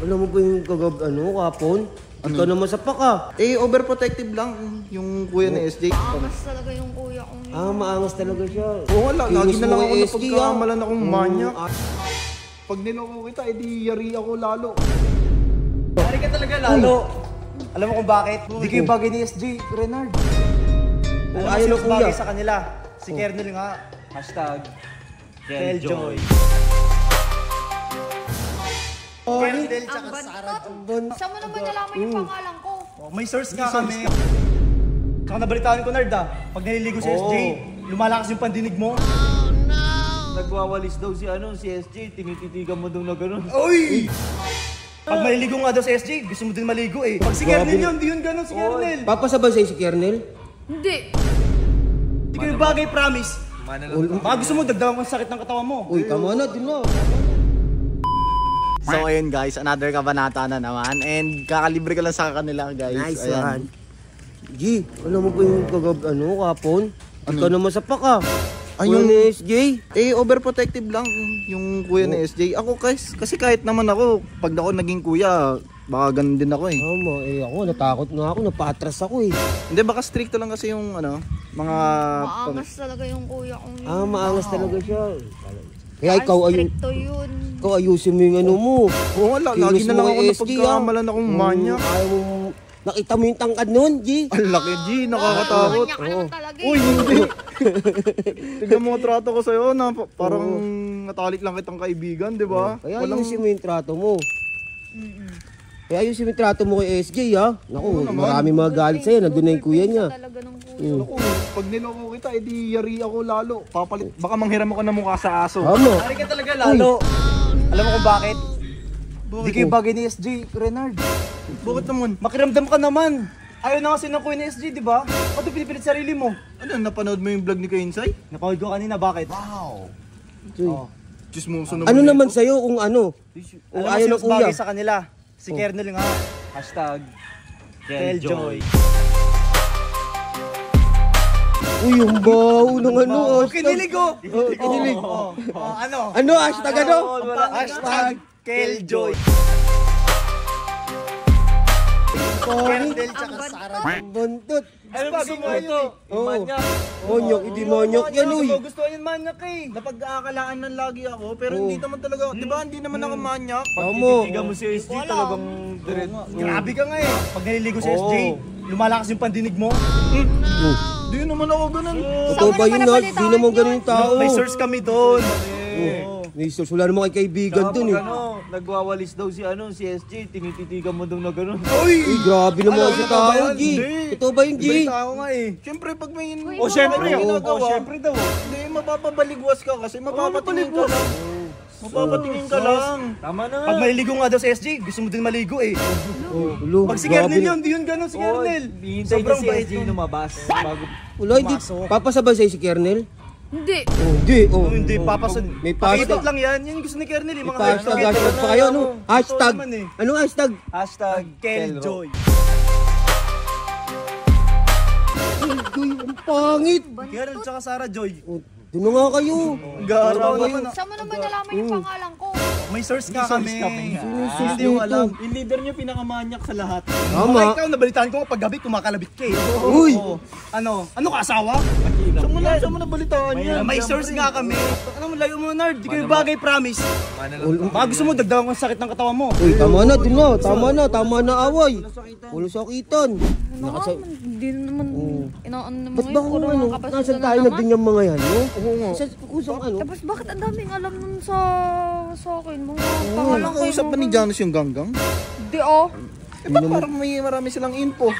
Alam mo ba yung kapon? Ikaw naman sa paka. Overprotective lang yung kuya ni SJ. Maangas talaga yung kuya kong yun. Maangas talaga siya. Oo nga, lagi na lang ako SJ, napagkamalan akong manyak. Pag niloko kita, edi yari ako lalo. Yari ka talaga lalo. Alam mo kung bakit? Hindi kayo bagay ni SJ, Renard. Ayaw na bagay sa kanila. Si Kernel nga. #Keljoy. Kernel tsaka Sarah. Saan mo naman nalaman yung pangalan ko? May source nga kami. Tsaka nabalitaan ko, Nard, pag naliligo si SJ, lumalakas yung pandinig mo. Nagwawalis daw si SJ, tinititigan mo daw na gano'n. Uy! Pag maliligo nga daw si SJ, gusto mo din maligo eh. Pag si Kernel yun, di yun gano'n si Kernel. Papasabay sa'yo si Kernel? Hindi. Hindi kayo bagay, promise. Baka gusto mo dagdagan ko ang sakit ng katawan mo. Uy, tama na, din na. So ayun guys, another kabanata na naman. And kakalibre ko lang sa kanila guys. Nice Ayan. one. Alam mo ba yung kapon? Ikaw naman sa paka. Ayun ni SJ. Overprotective lang yung kuya ni SJ. Ako kasi kahit naman ako, pag ako naging kuya, baka ganun din ako eh. Tama, ako natakot nga ako, napatras ako eh. Hindi, baka stricto lang kasi yung mga... Maangas talaga yung kuya kong yun. Maangas talaga siya. Kaya ikaw Stricto yun. ayusin mo yung mo. Oo nga, lagi na lang ako napagkamalan akong manyak. Ayaw mo, nakita mo yung tangkad nun, G. Ang laki, G, nakakatakot. Manyak ka naman talaga eh. Uy, hindi. Tignan mo ang trato ko sa'yo na parang natalik lang kitang kaibigan, di ba? Kaya ayusin mo yung trato mo. Kaya ayusin mo yung trato mo kay SJ, ha? Naku, marami mga galit sa'yo, nandun na yung kuya niya. Talaga ng kuya. Naku, pag niloko kita, edi yari ako lalo. Papalit, baka manghiram ako ng mukha sa aso. Tama. Yari ka talaga lalo. Alam mo kung bakit? Hindi kayo bagay ni SJ, Renard. Bakit naman? Makiramdam ka naman. Ayaw na kasi ng kuya ni SJ, di ba? O ito pinipilit sarili mo. Ano, napanood mo yung vlog ni Kainsay? Napanood ko kanina, bakit? Chismoso naman. Ano naman sa'yo kung ano? Alam mo ayaw sino ng kuya. bagay sa kanila? Si Kernel nga. #Keljoy. Uy, yung baho ng ano, Kinilig ko! Kinilig. Ano? Ano, hashtag ano? #Keljoy. Kernel tsaka Sarah. Buntot. Ano gusto mo ito? Manyak. Monyok, hindi monyok yan, uy. Gusto niyan manyak eh. Napag-aakalaan ng lagi ako, pero hindi naman talaga, di ba, hindi naman ako manyak. Tama. Titigan mo si SJ talagang diretso. Grabe ka nga eh. Pag naliligo si SJ, lumalakas yung pandinig mo. Di naman ako ganun. Totoo ba yun, Nard? Di naman ganun yung tao. May source kami doon. May source, wala naman kay kaibigan dun eh. Nagwawalis daw si SJ, tinititigan mo daw na gano'n. Uy, grabe naman sa tao, G. Totoo ba yung G? Balita ako nga eh. Siyempre pag may Siyempre daw. hindi, mapapabaligwas ka kasi mapapatingin ka lang. Mapapatingin ka lang. Tama na nga. Pag maliligo nga daw si SJ, gusto mo din maligo eh. Pag si Kernel yun, di yun ganun si Kernel. Hihintay niya si SJ lumabas. Bago Wala, hindi. Papasabay sa'yo si Kernel? Hindi. Hindi. Hindi, papasad. May pasok. Pakipot lang yan. Yan yung gusto ni Kernel eh. Mga Hashtag pa kayo, ano? Hashtag. Ano hashtag? #Keljoy. Uy, ang pangit. Kernel tsaka Sarah Joy. Doon na nga kayo. Garaw naman. Saan mo naman nalaman yung pangalan ko? May source nga kami. Hindi yung alam. yung leader niyo pinakamanyak sa lahat. Tama. Ikaw, nabalitaan ko pag gabi kumakalabit ka eh. Uy. Ano ka asawa? Saan mo nabalitaan yan? May source nga kami. Alam mo, layo mo Nard. Di kayo bagay, promise. Baka gusto mo dagdagan ko ang sakit ng katawan mo. Uy, tama na, din na. Tama na away. Walang sakitan. Hindi naman, inaano naman Ba't ba kung ano, nasan tayo na din yung mga yan, no? Oo nga. Kusang ano? Tapos bakit ang daming alam nun sa akin? Mga pangalan Walang kayo. kausap ba ni Janus yung ganggang? Hindi oh. Eh, ba't parang may marami silang info?